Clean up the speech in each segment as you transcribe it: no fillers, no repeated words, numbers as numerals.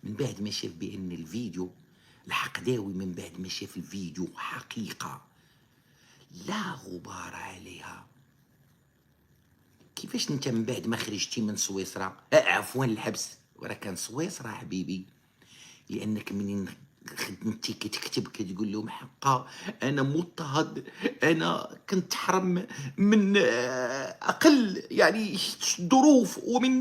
من بعد ما شاف بان الفيديو الحقداوي، من بعد ما شاف الفيديو حقيقه لا غبار عليها. كيفاش انت من بعد ما خرجتي من سويسرا، عفوا الحبس، وراه كان سويسرا حبيبي، لانك منين خدمتي كتكتب كتقول لهم حقا انا مضطهد، انا كنت حرم من اقل يعني ظروف، ومن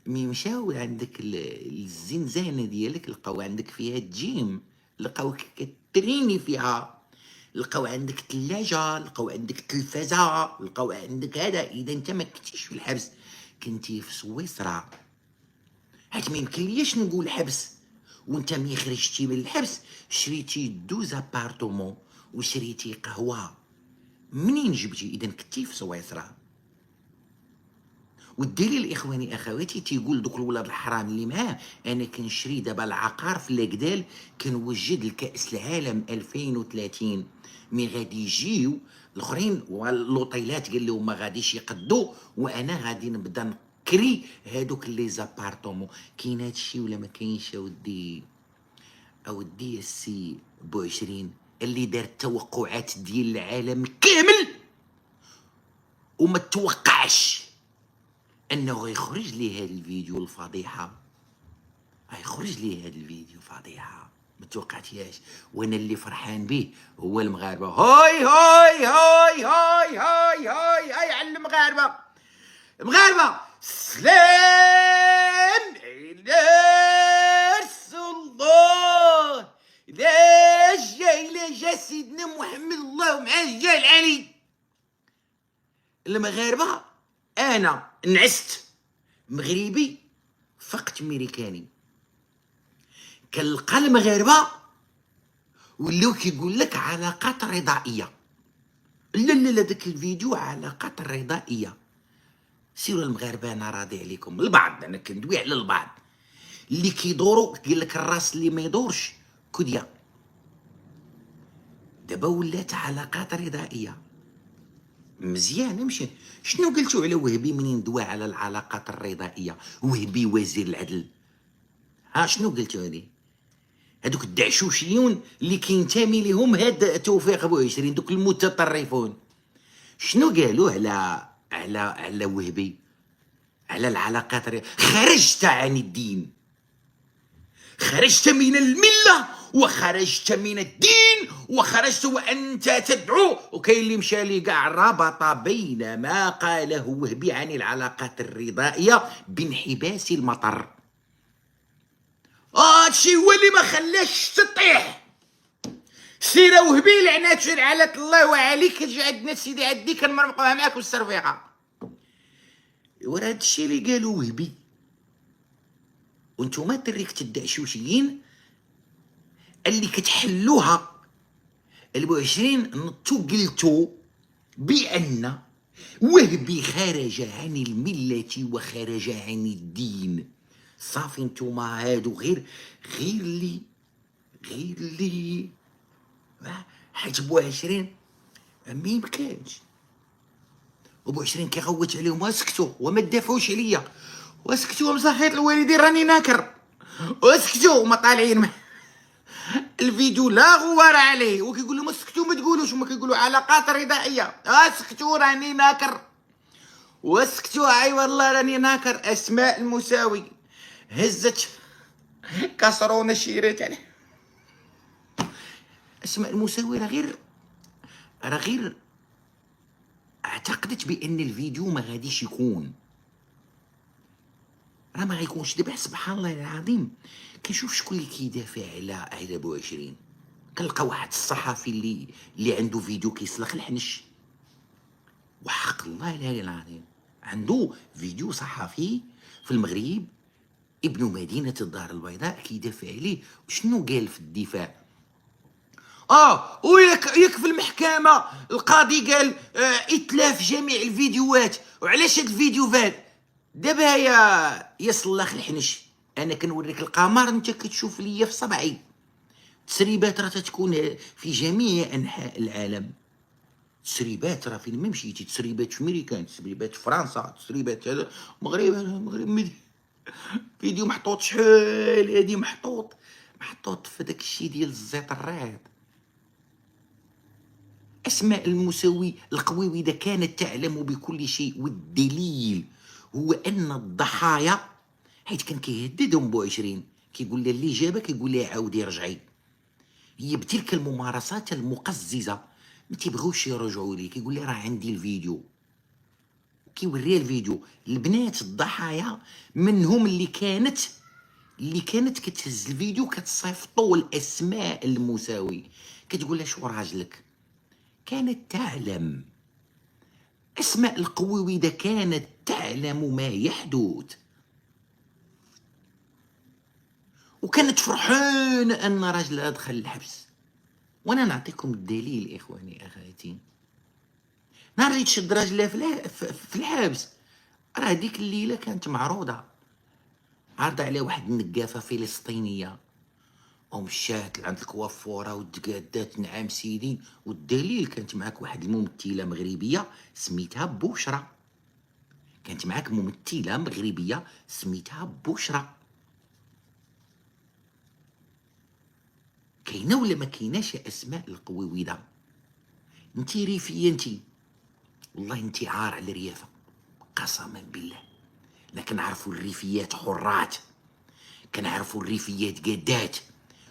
مي مشاو عندك الزنزانه ديالك لقاو عندك فيها الجيم، لقاوك كتريني فيها، لقاو عندك ثلاجه، لقاو عندك تلفازه، لقاو عندك هذا. اذا انت ما كنتيش في الحبس، كنتي في سويسرا. حيت ما يمكنليش نقول حبس وانت ملي خرجتي من الحبس شريتي 12 ابارتومون وشريتي قهوه. منين جبتي؟ اذا كنتي في سويسرا. والدليل اخواني اخواتي تيقول دوك الولاد الحرام اللي معاه انا كنشري دابا العقار في لاكدال، كنوجد الكاس العالم 2030. مي غادي يجيو الاخرين واللوطيلات قال لهم ما غاديش يقدوا، وانا غادي نبدا نكري هادوك لي زابارتومون. كاين هادشي ولا ما كاينش اودي؟ اودي السي بو20 اللي دار التوقعات ديال العالم كامل وما توقعش انه غيخرج لي هذا الفيديو الفضيحه، غيخرج لي هذا الفيديو فضيحه ما توقعتيهاش. وانا اللي فرحان به هو المغاربه. هاي هاي هاي هاي هاي هاي هاي على المغاربه. المغاربه سلام على رسول الله، لا جاي لا جا سيدنا محمد الله معاه جا العلي. المغاربه انا نعست مغربي فقت ميريكاني، كنلقى المغاربه ولاو كيقول لك علاقات رضائيه. لا لا لا، داك الفيديو علاقات رضائيه. سيروا المغاربه انا راضي عليكم. البعض انا كندوي على البعض اللي كيدوروا، قال لك الراس اللي ما يدورش كديه. دابا ولات علاقات رضائيه مزيان. نمشي شنو قلتوا على وهبي منين دوا على العلاقات الرضائيه؟ وهبي وزير العدل، ها شنو قلتوا عليه؟ هذوك الدعشوشيون اللي كينتمي لهم هاد توفيق بو20، دوك المتطرفون، شنو قالوا على وهبي؟ على العلاقات خرجت عن الدين، خرجت من المله وخرجت من الدين وخرجت وانت تدعو. وكاين اللي مشى لي كاع ربط بين ما قاله وهبي عن العلاقات الرضائيه بانحباس المطر. هادشي هو اللي ما خلاش تطيح. سيره وهبي لعنات على الله عليك، كتجي عندنا سيدي عدي كنمرمقوها معاك والسرفيقه. ورا هادشي اللي قالوا وهبي. وانتوما تريكت الدعشوشيين اللي كتحلوها البو20 نطو قلتو بان وهبي خرج عن المله وخرج عن الدين. صافي نتوما هادو غير اللي حيت بو20 ما يمكنش. وبو20 كيغوت عليهم واسكتوا وما تدافعوش عليا، واسكتوا مصحيت الوالدين راني ناكر، واسكتوا وما طالعين الفيديو لا غبار عليه. وكيقول لهم اسكتوا ما تقولوش، هما كيقولوا علاقات رضائيه. اسكتوا راني ناكر، واسكتوا اي والله راني ناكر. اسماء المساوي هزت كسرونه شيرت عليه. اسماء المساوي راه غير اعتقدت بان الفيديو ما غاديش يكون، راه ما غيكونش. دابا سبحان الله العظيم كنشوف شكون اللي كيدافع على بو20. كنلقى واحد الصحفي اللي عنده فيديو كيسلخ الحنش، وحق الله العلي العظيم عنده فيديو صحفي في المغرب، ابن مدينة الدار البيضاء كيدافع عليه. وشنو قال في الدفاع؟ وياك في المحكمة القاضي قال اتلاف جميع الفيديوهات. وعلاش هاد الفيديو فات؟ دابا يا صلاخ الحنش، انا كنوريك القمر انت كتشوف ليا في صبعي. تسريبات راه تتكون في جميع انحاء العالم. تسريبات راه فين ما مشيتي، تسريبات في امريكان، تسريبات في فرنسا، تسريبات هذا المغرب فيديو محطوط شحال هادي، محطوط في داك الشيء ديال الزيت الريض. أسماء المساوي القويويدة كانت تعلم بكل شيء، والدليل هو أن الضحايا، حيت كان كيهددهم ب20، كيقول لها اللي جابك كيقول لها عاودي رجعي. هي بتلك الممارسات المقززة ما تيبغوش يرجعوا ليه، كيقول لها راه عندي الفيديو، كيوريها الفيديو. البنات الضحايا منهم اللي كانت كتهز الفيديو كتصيفطوا الاسماء المساوي، كتقول لها شو راجلك. كانت تعلم، اسماء القويويدة كانت تعلم ما يحدث، وكانت فرحانة ان راجلها دخل الحبس. وانا نعطيكم الدليل اخواني اخواتي. نهار اللي تشد راجلها في الحبس، راه ديك الليله كانت عارضه على واحد النقافه فلسطينيه، ومشات لعند الكوافوره وتقادات نعم سيدي، والدليل كانت معاك واحد الممثله مغربيه سميتها بشرى. كانت معاك ممثله مغربيه سميتها بشرى. كاينه ولا ما كايناش اسماء القويويده؟ انتي ريفيه انتي، والله انتي عار على الريافه قسما بالله. لكن عرفوا الريفيات حرات، كنعرفوا الريفيات قادات.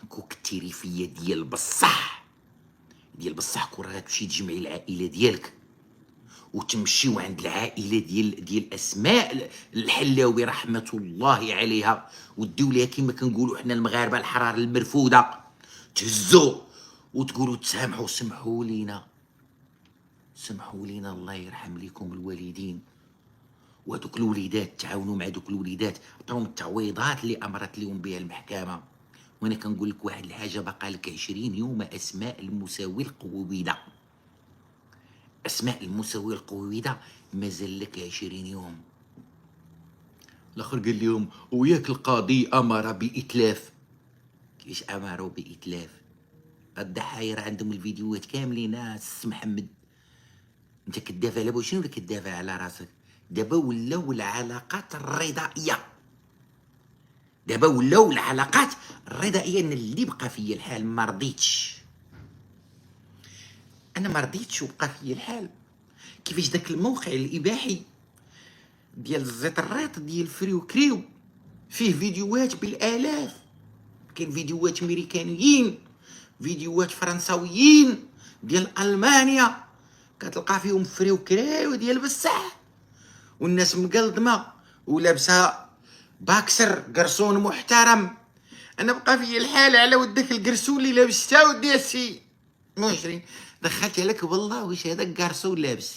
كو كنتي ريفيه ديال بصح كون غتمشي تجمعي العائله ديالك وتمشيو عند العائله ديال اسماء الحلاوي رحمه الله عليها، وديو ليها كيما كنقولوا حنا المغاربه الحرار المرفوده، تهزو وتقولوا تسامحوا، سمحوا لينا الله يرحم ليكم الوالدين. وهذوك الوليدات تعاونوا مع دوك الوليدات، عطاهم التعويضات اللي امرت لهم بها المحكمه. وانا كنقول لك واحد الحاجه، بقى لك 20 يوم اسماء المساوي القويويده، اسماء المساوي القويويده مازال لك 20 يوم. الاخر قال لهم وياك القاضي امر باتلاف. كيفاش امروا باتلاف؟ الضحايا عندهم الفيديوهات كاملين. ناس محمد انت كدافع على شنو ولا كدافع على راسك؟ دابا ولاو العلاقات الرضائيه، ان اللي بقى فيا الحال ما رضيتش، انا ما رضيتش وبقى فيا الحال. كيفاش داك الموقع الاباحي ديال الزيت الريط ديال فريو كريو فيه فيديوهات بالالاف، كاين فيديوهات امريكانيين، فيديوهات فرنساويين ديال المانيا، كتلقى فيهم فريو كريو ديال بصح، والناس مقلدمه ولابسه باكسر قرصون محترم. انا بقى في الحال على ودك القرصون اللي لابس تا ودي السي 20 دخلت عليك والله واش هذاك قرصون لابس.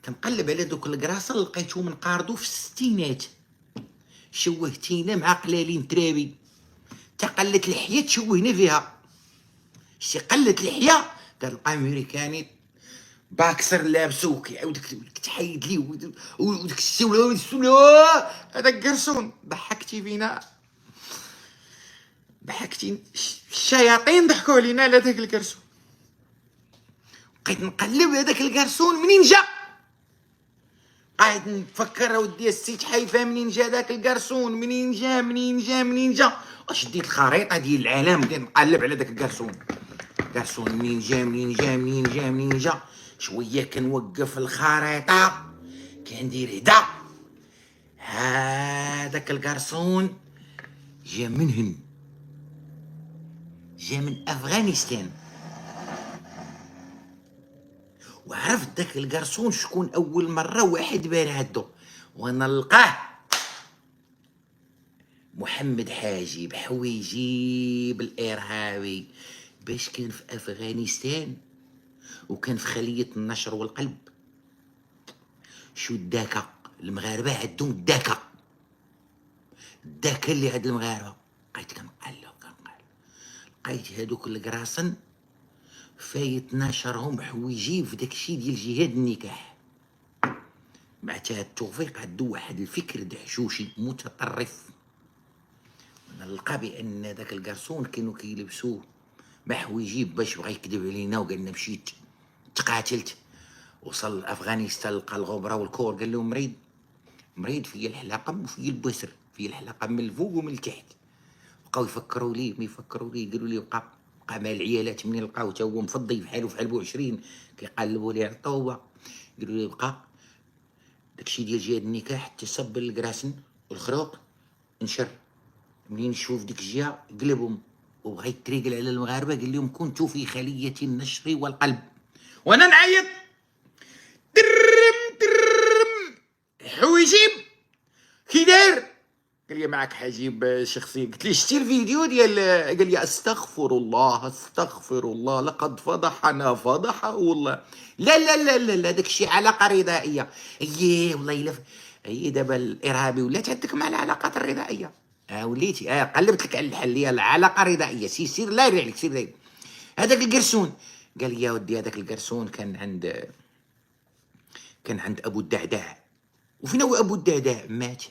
كنقلب على دوك القراصن لقيتهم انقارضوا في الستينات، شوهتينا مع قلالين ترابي، تا قلت الحياه تشوهنا فيها. شتي قلت الحياه كتلقى امريكاني باكسر لابسو كيعاودك تحيد ليه وداك السوله هذاك قرصون. ضحكتي فينا، ضحكتي الشياطين ضحكوا علينا على داك القرصون. بقيت نقلب هذاك القرصون منين جا، قاعد نفكر اودي السيت حيفا منين جا داك القرصون، منين جا. وشديت الخريطه ديال العالم بديت نقلب على داك القرصون منين جا. شويه كنوقف الخريطه كندير هدا، هذاك القرصون جا من هند، جا من افغانستان. وعرفت داك القرصون شكون اول مره واحد بان عدو، وانا نلقاه محمد حاجب حويجيب الارهاوي، باش كان في افغانستان وكان في خليه النشر والقلب. شو الداكا المغاربه عندهم الداكا اللي عند المغاربه. بقيت كنقلب لقيت هادوك القراصن فايت نشرهم حويجيب في داكشي ديال جهاد النكاح. مع التوفيق عندو واحد الفكر دحشوشي متطرف. نلقى بان داك القرصون كانوا كيلبسوه بحويجيب باش بغى يكذب علينا، وقال لنا مشيت تقاتلت وصل لافغانستان لقى الغبره والكور، قال لهم مريض مريض فيا الحلقم وفيا البسر، فيا الحلقم من الفوق ومن التحت. بقاو يفكروا لي قالوا لي بقى مع العيالات منين لقاو تا هو مفضي بحالو في حلبو 20 كيقلبوا ليه على الطوبه. قالوا لي بقى داكشي ديال جهاد النكاح تصب الكراسن والخروق نشر. منين شوف ديك الجهه قلبهم وبغى يتريقل على المغاربه، قال لهم كنت في خليه النشر والقلب. وانا نعيط ترم حويجيب كي داير؟ قال لي معك حجيب شخصي. قلت لي شتي الفيديو ديال؟ قال لي استغفر الله لقد فضحنا فضحه والله. لا لا لا لا لا داكشي علاقه رضائيه. اييه والله الا اي دابا الارهابي ولات عندك مع العلاقات الرضائيه. وليتي قلبت لك على الحل ديال العلاقه الرضائيه. سير لا يريح عليك سير داير. هذاك القرسون قال لي يا ودي هذاك القرسون كان عند ابو الدعداع. وفين هو ابو الدعداع؟ مات.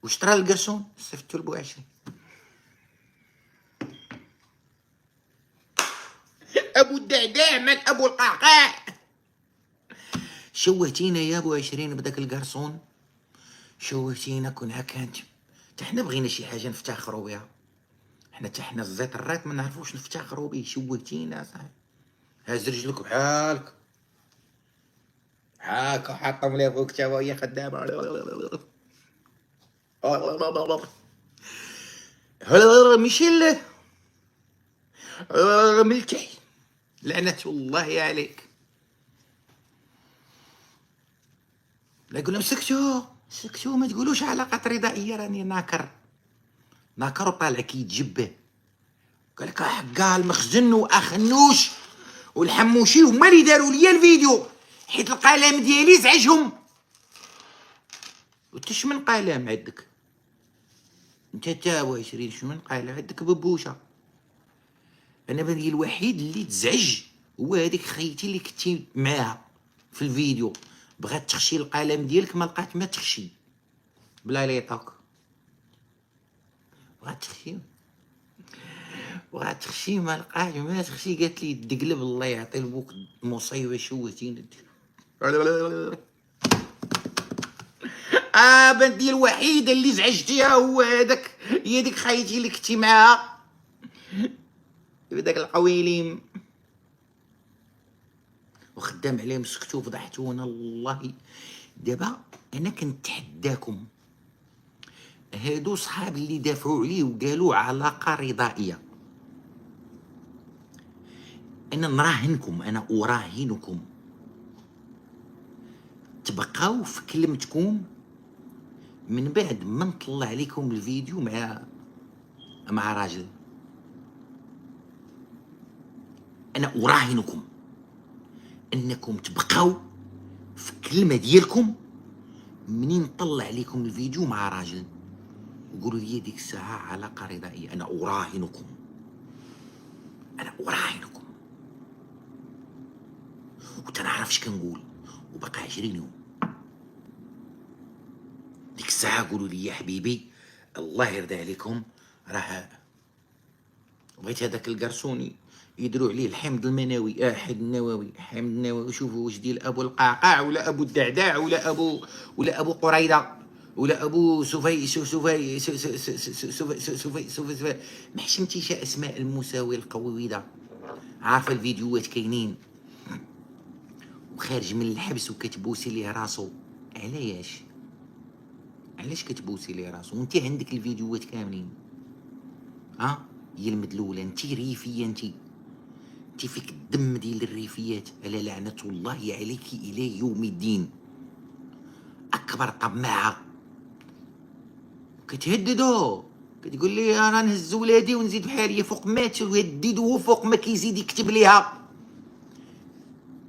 واش طرا القرسون؟ صيفطو لبوعشري. ابو الدعداع مات ابو القعقاع. شوهتينا يا ابو 20 بداك القرصون، شوهتينا. كون كانت حتى حنا بغينا شي حاجه نفتخروا بها. حنا الزيت الريط ما نعرفوش نفتخروا به. شوهتينا صاحبي. هاز رجلك بحالك هاكا حاطهم لي فوق تا وهي خدامه. ميشيل ملكي لعنة الله عليك. لا يقول لهم سكتوا ما تقولوش علاقات رضائيه، راني ناكر وطالع كيتجبه. قال لك حكا المخزن واخنوش والحموشي هما اللي داروا لي الفيديو حيت القلم ديالي زعجهم. قلت شمن قلم عندك انت تا 20 شمن قلم عندك ببوشه؟ انا باني الوحيد اللي تزعج هو هذيك خيتي اللي كنتي معاها في الفيديو. بغات تخشي القلم ديالك ما لقات ما تخشي بلا ليطاك. بغات تخشي ما لقاش ما تخشي. قالت لي تقلب الله يعطي لبوك مصيبه شوهتينا. بنتي الوحيده اللي زعجتيها هو هذاك، هي ديك خايتي اللي كنتي معاها بداك القويليم وخدام عليهم. سكتوا فضحتونا والله. دابا انا كنتحداكم هادو صحاب اللي دافعوا عليه وقالوا علاقه رضائيه. انا نراهنكم، انا اراهنكم تبقاو في كلمتكم من بعد ما نطلع عليكم الفيديو مع راجل. انا اراهنكم انكم تبقاو في الكلمه ديالكم منين نطلع عليكم الفيديو مع راجل وقولوا لي ديك الساعه علاقه رضائيه. انا اراهنكم وتنعرفش كنقول وبقى 20 يوم. ديك الساعه قولوا لي يا حبيبي الله يرضى عليكم راه بغيت هذاك القرصوني يديروا عليه الحمض المنوي حمض النووي. شوفوا واش ديال ابو القعقاع ولا ابو الدعداع ولا ابو قريضه ولا ابو سفي ما حشمتيش اسماء المساوي القويضه. عارفه الفيديوهات كاينين وخارج من الحبس وكتبوسي ليه راسو. علاش كتبوسي ليه راسو وانت عندك الفيديوهات كاملين؟ هي المدلوله انت ريفيه، انت فيك الدم ديال الريفيات. الا لعنه الله عليك الى يوم الدين. اكبر طماعه كتهددو كتقول لي انا نهز ولادي ونزيد بحالي فوق مات ويهددوه فوق ما كيزيد يكتب ليها.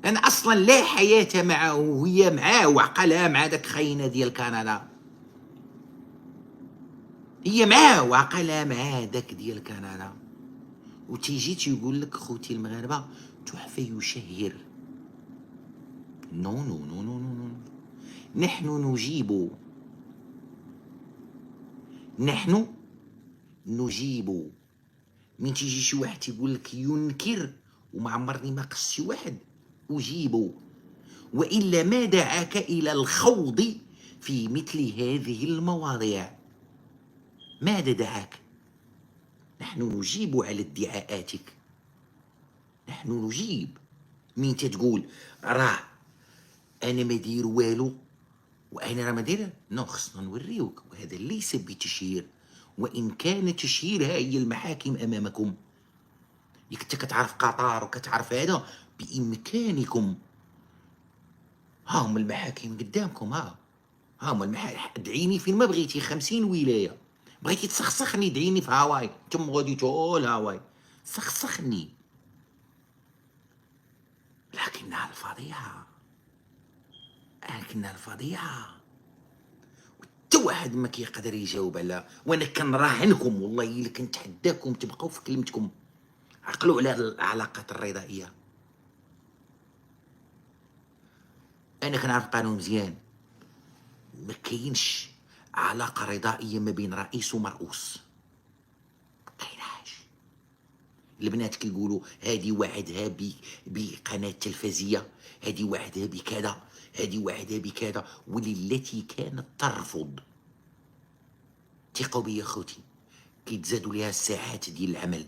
انا اصلا لا حياه معه وهي معاه وعقلها مع داك خاينه ديال كندا. هي معاه وعقلها مع داك ديال كندا وتيجي تيقول لك خوتي المغاربه تحفه يشهر. نو نو نو نو نو نو. نحن نجيب. من تيجي شي واحد تيقول لك ينكر وما عمرني ما قص شي واحد اجيب. والا ما دعاك الى الخوض في مثل هذه المواضيع؟ ماذا دعاك؟ نحن نجيب على ادعاءاتك، نحن نجيب. مين تتقول راه انا ما دير والو وانا راه ما داير، نو خصنا نوريوك، وهذا ليس بتشهير، وان كان تشهير. ها هي المحاكم امامكم، انت كتعرف قطر وكتعرف هذا، بامكانكم. ها هما المحاكم قدامكم، ها هما المحاكم. ادعيني فين ما بغيتي، 50 ولايه. بغيتي تسخسخني دعيني في هاواي، انتم غادي تقول هاواي، سخسخني. لكنها الفضيحه، لكنها الفضيحه. حتى واحد ما كيقدر يجاوب على، وانا كنراهنكم والله الا كنتحداكم تبقاو في كلمتكم. عقلوا على العلاقات الرضائيه. انا كنعرف القانون مزيان، ما كاينش علاقه رضائيه ما بين رئيس ومرؤوس، ما كايناش. البنات كيقولوا هادي وعدها بقناه تلفزيه، هادي وعدها بكذا، هادي وعدها بكذا، وللتي كانت ترفض. ثقوا بيا خوتي، كيتزادوا ليها الساعات ديال العمل،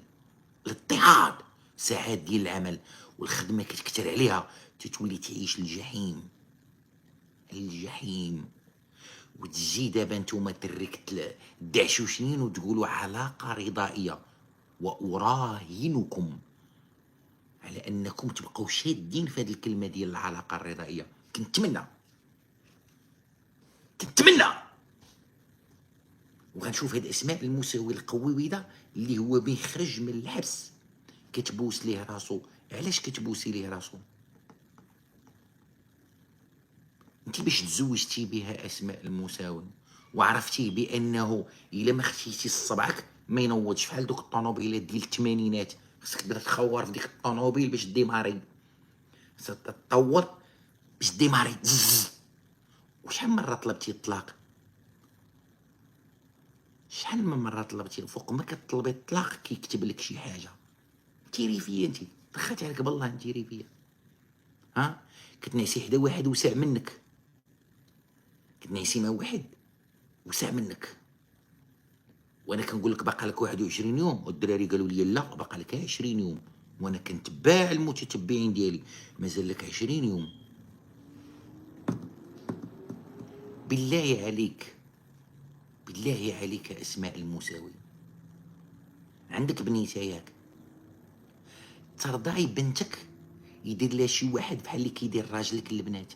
الاضطهاد، ساعات ديال العمل والخدمه كتكثر عليها، تتولي تعيش الجحيم، الجحيم. وتجي دابا نتوما تركت الدعشوشين وتقولوا علاقه رضائيه، واراهنكم على انكم تبقاو شادين في هذه الكلمه ديال العلاقه الرضائيه. كنتمنى وغنشوف هاد اسماء المساوي القويوده اللي هو بيخرج من الحبس كتبوس ليه راسو. علاش كتبوسي ليه راسو؟ انت باش تزوجتي بها اسماء المساوي وعرفتي بانه الا ما خديتي صبعك ما ينوضش، بحال دوك الطوموبيلات ديال الثمانينات، خصك تبدا تخور في ديك الطوموبيل باش ديماري، خصك تطور باش ديماري. وشحال من مره طلبتي الطلاق؟ شحال من مره طلبتي؟ فوق ما كتطلبي الطلاق كيكتب لك شي حاجه. تيري فيا انت، دخلت عليك بالله تيري فيا. ها كتنعسي حدا واحد وسع منك، كتنعسي مع واحد وسع منك، وانا كنقول لك باقا لك 21 يوم، والدراري قالوا لي لا باقا لك 20 يوم، وانا كنتباع المتتبعين ديالي، مازال لك 20 يوم. بالله عليك، بالله عليك اسماء المساوي، عندك بنيته ياك، ترضعي بنتك يدير لها شي واحد بحال اللي كيدير راجلك البنات؟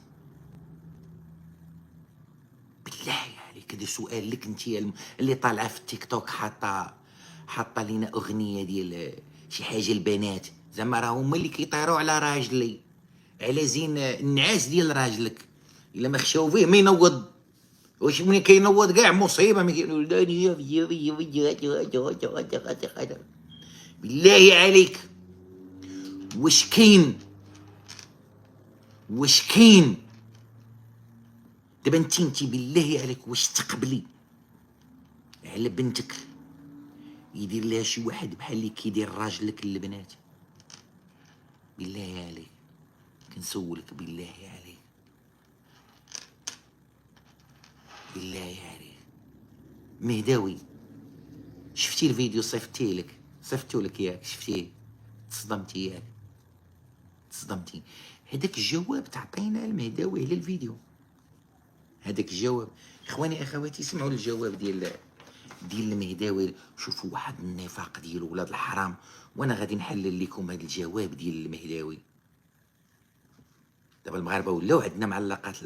بالله عليك، هذا سؤال لك انت اللي طالعه في التيك توك، حاطه لينا اغنيه ديال شي حاجه البنات، زعما راه هما اللي كيطيروا على راجلي، على زين النعاس ديال راجلك. الا ما خشاو فيه ما ينوض، واش ملي كينوض كاع مصيبه. ما بالله عليك، واش كاين؟ واش كاين؟ دابا انت بالله عليك واش تقبلي على بنتك يدير لها شي واحد بحال اللي كيدير راجلك للبنات؟ بالله عليك كنسولك، بالله عليك، بالله عليك. مهداوي، شفتي الفيديو؟ صيفطته لك ياك؟ شفتيه؟ تصدمتي ياك؟ تصدمتي؟ هذاك الجواب تعطينا المهداوي على الفيديو، هذاك الجواب. اخواني اخواتي سمعوا الجواب ديال المهداوي، شوفوا واحد النفاق ديال ولاد الحرام. وانا غادي نحلل لكم هذا الجواب ديال المهداوي. دابا المغاربه ولاو عندنا معلقات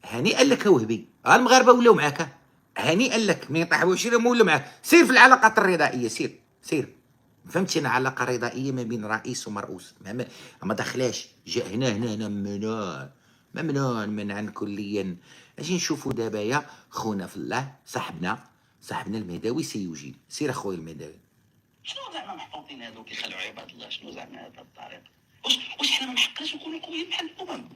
هنيئا لك وهبي، المغاربه ولاو معاك، هنيئا لك. من يطيح بوشيره ولا معاك، سير في العلاقات الرضائيه، سير سير. فهمتي؟ انا علاقه رضائيه ما بين رئيس ومرؤوس ما دخلاش، جاء هنا ممنوع، منعا كليا. اجي نشوفوا دابا يا خونا في الله، صاحبنا المهداوي سيجيب. سير اخويا المهداوي. شنو زعما محطوطين هذوك يخلعوا عباد الله؟ شنو زعما هذا الطريق؟ واش حنا ما نحقناش نكونوا قويين بحال الامم؟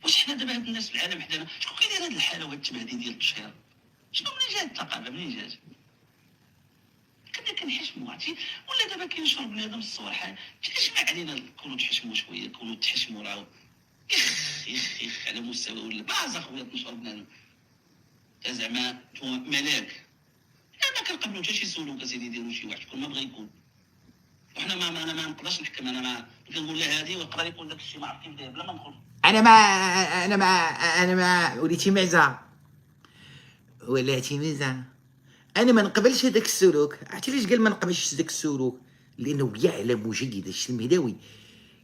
واش حنا دابا هاد الناس في العالم حدانا شكون كيدير هاد الحاله وهاد التبهديل ديال التشهير؟ شنو منين جات الثقافه؟ منين جات؟ كنا كنحشموا عرفتي، ولا دابا كينشر بنادم الصور حال. اش ما علينا نكونوا تحشموا شويه، نكونوا تحشموا راه يخ على مستوى ولا باز اخويا 12 بنادم زعما ملاك. ما كنقبلو حتى شي سلوك اسيدي يديرو شي واحد شكون ما بغى يكون. وحنا انا ما نقدرش نحكم. انا ما كنقول لها هادي ويقدر يكون داك الشيء ما عرف كيف داير بلا ما ندخل. انا ما وليتي معزه ولاتي ميزه. انا ما نقبلش هذاك السلوك. عرفتي علاش قال ما نقبلش هذاك السلوك؟ لانه يعلم جيدا الشيء المهداوي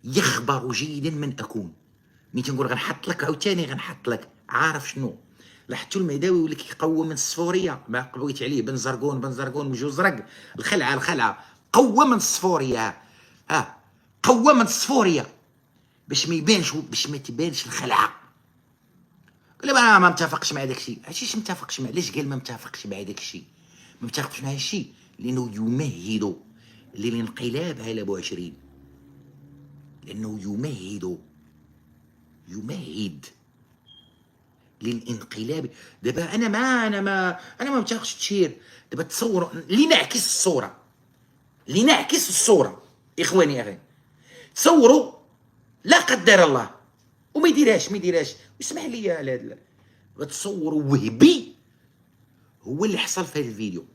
يخبر جيدا من اكون. ملي تنقول غنحط لك عاوتاني غنحط لك عارف شنو. لاحظتوا المهداوي ولا كيقوم من الصفوريه. ما قبويت عليه بن زرقون وجو زرق. الخلعه قوه من الصفوريه. قوه من الصفوريه باش ما يبانش، باش ما تبانش الخلعه. قال انا ما متفقش مع داك الشيء. علاش متفقش مع؟ علاش قال ما متفقش مع داك الشيء؟ ما متفقش مع هذا الشيء لانه يمهد للانقلاب على بوعشرين. لانه يمهد للانقلاب. دابا انا ما متفقش تشير. دابا تصوروا لنعكس الصوره اخواني يا اخي. تصوروا لا قدر الله وما يديرهاش ويسمح لي على هذا. غتصوروا وهبي هو اللي حصل في هذا الفيديو.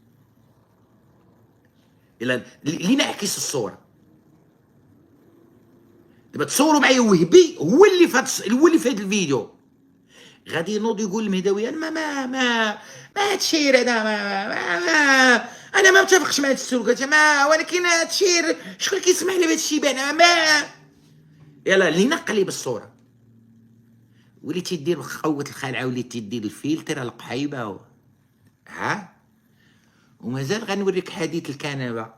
الا لنعكس الصوره. دابا تصوروا معايا وهبي هو اللي في هذا الفيديو. غادي ينوض يقول المهداوي ما تشير هذا انا ما متفقش مع هاد السلوكات ولكن تشير شكون كيسمح لي بهذا الشيء ما يلا لنقلب الصوره. وليتي دير قوه الخلعه وليتي دير الفلتر القحيبه ومازال غنوريك حديث الكنبه.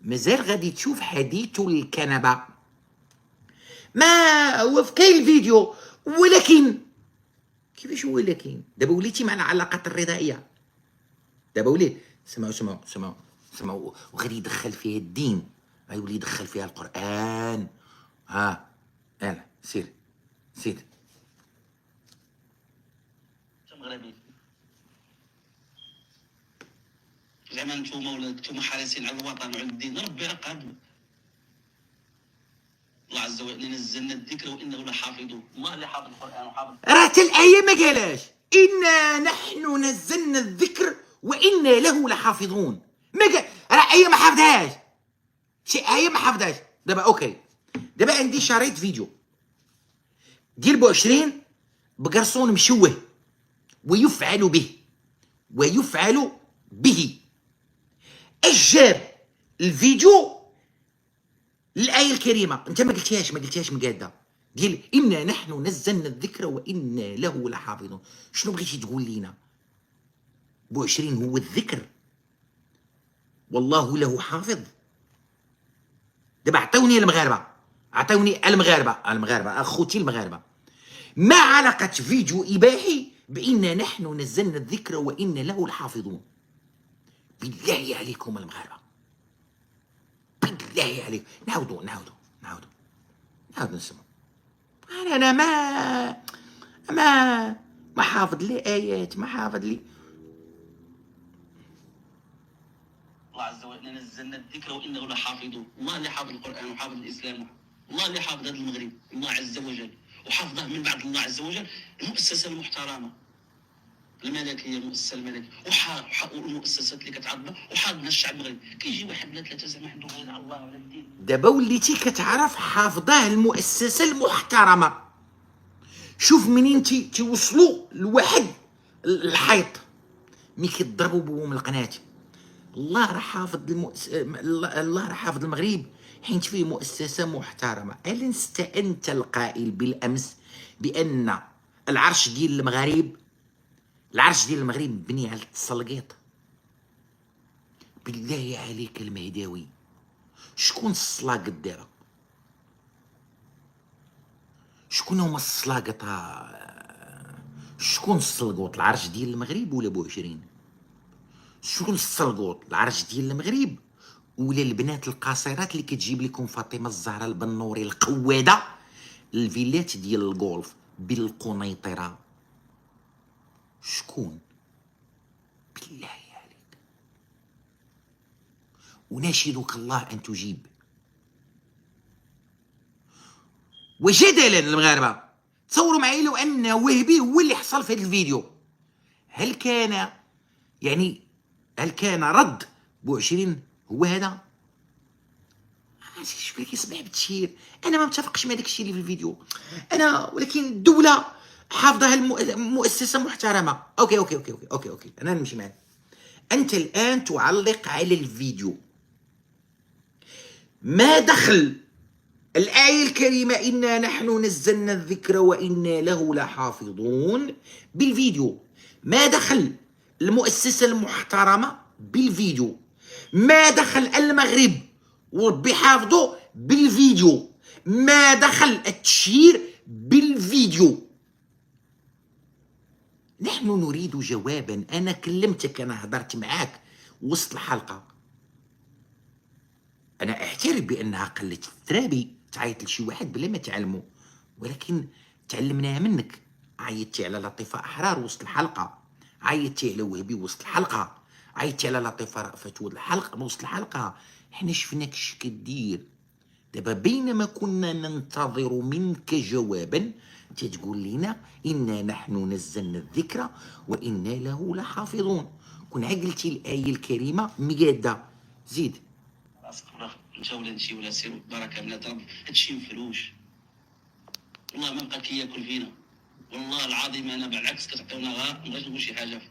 مازال غادي تشوف حديث الكنبه. ما هو في كاين الفيديو ولكن كيفاش هو ولكن دابا وليتي مع العلاقات الرضائيه. دابا ولي سمعوا وغادي يدخل فيها الدين. غيولي يدخل فيها القران. يلا سير مغربي زعما نتوما حريصين على الوطن وعلى الدين. ربي راه قادم. الله عز وجل نزلنا الذكر وانه لحافظ. الله اللي حافظ القران وحافظ. راه حتى الايه ما قالهاش انا نحن نزلنا الذكر وانا له لحافظون. ما قال راه ايه ما حافظهاش. شي ايه ما حافظهاش. دابا اوكي. دابا عندي شريط فيديو ديال بوعشرين بقرصون مشوه ويفعل به اش جاب الفيديو الآية الكريمة. انت ما قلتيهاش مقاده ديال إنا نحن نزلنا الذكر وإنا له لحافظون. شنو بغيتي تقول لينا؟ بوعشرين هو الذكر والله له حافظ. دابا عطوني المغاربة اخوتي المغاربة. ما علاقة فيديو إباحي بإنا نحن نزلنا الذكر وإنا له لحافظون؟ بالله عليكم المغاربة، بالله عليكم نعاودوا نسمعوا. انا ما حافظ لي ايات، ما حافظ لي. الله عز وجل نزلنا الذكر وانه لحافظ. الله اللي حافظ القران وحافظ الاسلام. الله اللي حافظ هذا المغرب. الله عز وجل وحافظه من بعد الله عز وجل المؤسسه المحترمه الملكيه، المؤسسه الملكيه والمؤسسات اللي كتعظمها وحاضنها الشعب المغربي. كيجي واحد ولا ثلاثه زعما عنده غير على الله ولا الدين. دابا وليتي كتعرف حافظاه المؤسسه المحترمه. شوف منين توصلوا لواحد الحيط ملي كيضربوا بهم القناه. الله راه حافظ الله راه حافظ المغرب حيت فيه مؤسسه محترمه. ألست انت القائل بالامس بان العرش ديال المغرب مبني على التسلقيط؟ بالله عليك المهداوي شكون السلاقط دابا؟ شكون هما السلاقط؟ شكون السلقوط؟ العرش ديال المغرب ولا بوعشرين؟ شكون السلقوط؟ العرش ديال المغرب ولا البنات القاصرات اللي كتجيب لكم فاطمه الزهراء البنوري القواده الفيلات ديال الغولف بالقنيطره؟ شكون؟ بالله عليك وناشدك الله ان تجيب. وجدلا المغاربه تصوروا معي لو ان وهبي هو اللي حصل في هذا الفيديو، هل كان يعني هل كان رد بوعشرين هو هذا؟ شوف لي كيصبح بالتشهير. انا ما متفقش مع داك الشيء اللي في الفيديو انا، ولكن الدوله حافظها المؤسسه محترمه. اوكي اوكي اوكي اوكي اوكي, أوكي. انا نمشي معاك. انت الان تعلق على الفيديو، ما دخل الآية الكريمة إنا نحن نزلنا الذكر وإنا له لحافظون بالفيديو؟ ما دخل المؤسسة المحترمة بالفيديو؟ ما دخل المغرب وربي حافظه بالفيديو؟ ما دخل التشهير بالفيديو؟ نحن نريد جوابا. أنا كلمتك، أنا هضرت معاك وسط الحلقة. أنا أعترف بأنها قلة الترابي تعيط لشي واحد بلا ما تعلمه، ولكن تعلمناها منك. عيطتي على لطيفة أحرار وسط الحلقة، عيطتي على وهبي وسط الحلقة، عيطتي على لطيفة رأفت وسط الحلقة. حنا شفناك اش كدير. دابا بينما كنا ننتظر منك جوابا انت تقول لنا إنا نحن نزلنا الذكر وإنا له لحافظون. كون عقلتي الآية الكريمة مقادة. زيد. استغفر انت ولا نمشي ولا سير بركه من رب. هادشي مفلوش والله، ما بقى كياكل فينا والله العظيم. انا بالعكس كتعطيونا غا، ما بغيتش نقول شي حاجه.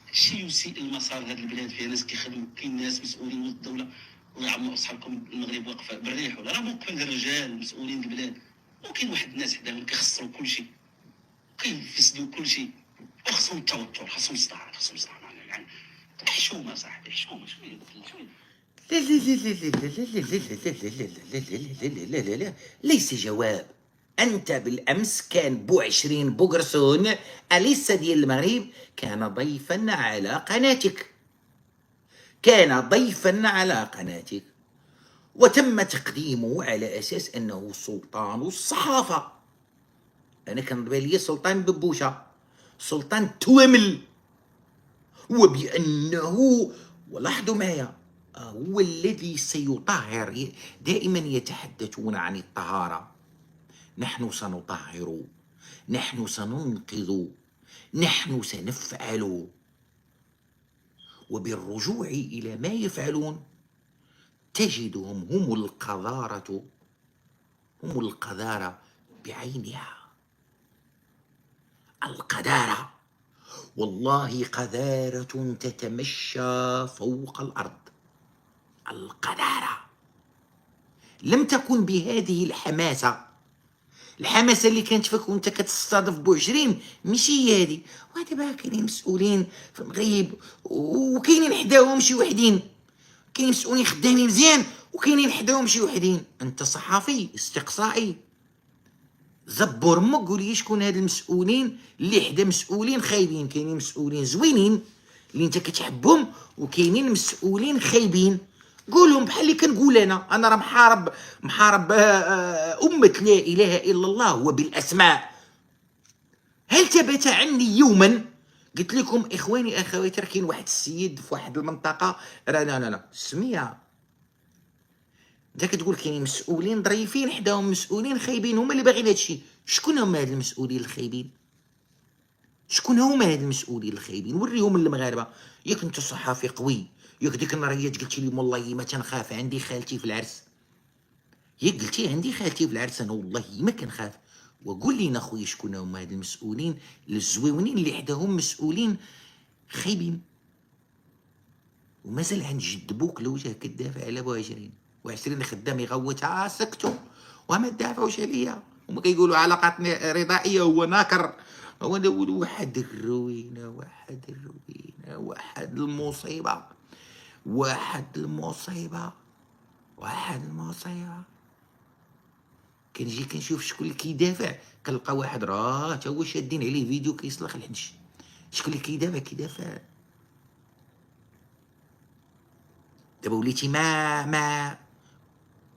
هادشي يسيء المسار. هاد البلاد فيها ناس كيخدموا، كاين ناس مسؤولين من الدوله. الله يعمر صحابكم المغرب واقفه بالريح ولا راه موقفين الرجال مسؤولين البلاد، وكاين واحد الناس حداهم كيخسروا كلشي، كيفسدوا كلشي، وخصهم التوتر، خصهم الصداع، خصهم الصداع. يعني حشومه صاحبي، حشومه. شويه شويه. لا لا لا لا لا لا لا لا لا لا لا لا لا لا لا، ليس جواب. أنت بالأمس كان بو20 بوغرسون أليس ديال المغرب كان ضيفا على قناتك، كان ضيفا على قناتك، وتم تقديمه على أساس أنه سلطان الصحافة. أنا كان بالي سلطان ببوشة، سلطان توامل، وبأنه ولاحظوا معايا هو الذي سيطهر. دائما يتحدثون عن الطهارة. نحن سنطهر، نحن سننقذ، نحن سنفعل. وبالرجوع إلى ما يفعلون تجدهم هم القذارة، هم القذارة بعينها. القذارة والله قذارة تتمشى فوق الأرض. القذارة لم تكن بهذه الحماسة. الحماسة اللي كانت فيك وانت كتستضيف بو20 ماشي هي هذه. ودابا كاينين مسؤولين في المغرب وكاينين حداهم شي وحدين، كاينين مسؤولين خدامين مزيان وكاينين حداهم شي وحدين. انت صحفي استقصائي، زبور مك قول لي شكون هاد المسؤولين اللي حدا مسؤولين خايبين. كاينين مسؤولين زوينين اللي انت كتحبهم، وكاينين مسؤولين خايبين. قولهم بحال اللي كنقول انا راه محارب أمة لا اله الا الله وبالاسماء. هل ثبت عني يوما قلت لكم اخواني اخواتي راه كاين واحد السيد في واحد المنطقه راه لا سميه، انت كتقول كاينين مسؤولين ظريفين حداهم مسؤولين خايبين هما اللي باغيين هادشي. شكون هما هاد المسؤولين الخايبين؟ شكون هما هاد المسؤولين الخايبين؟ وريهم للمغاربه. ياك انت صحافي قوي، ياك ديك النهاريه قلتي لي والله ما تنخاف عندي خالتي في العرس، ياك قلتي عندي خالتي في العرس، انا والله ما كنخاف. وقول لينا خويا شكون هما هاد المسؤولين الزويونين اللي حداهم مسؤولين خايبين ومازال عند جد بوك الوجه كدافع على بو20 خدام يغوت سكتوا وما تدافعوش عليا. هما كيقولوا علاقات رضائيه هو ناكر. هو واحد الروينه، واحد الروينه، واحد المصيبه، واحد المصيبه، واحد المصيبه. كنجي كنشوف شكون اللي كيدافع كنلقى واحد راه تا هو شادين عليه فيديو كيسلخ الحنش. شكون اللي كيدافع دابا وليتي ما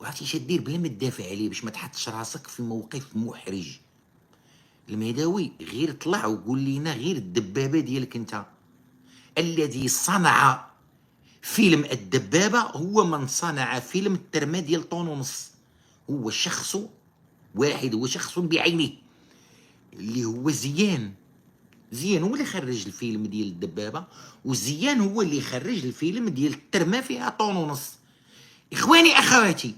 وعرفتي اش دير بلا ما تدافع عليه باش ما تحطش راسك في موقف محرج. المهداوي غير طلع وقول لينا غير الدبابه ديالك انت. الذي صنع فيلم الدبابه هو من صنع فيلم الترمه ديال طون ونص. هو شخص واحد، هو شخص بعينه. اللي هو زيان. زيان هو اللي خرج الفيلم ديال الدبابه، وزيان هو اللي خرج الفيلم ديال الترمه فيها طون ونص. اخواني اخواتي،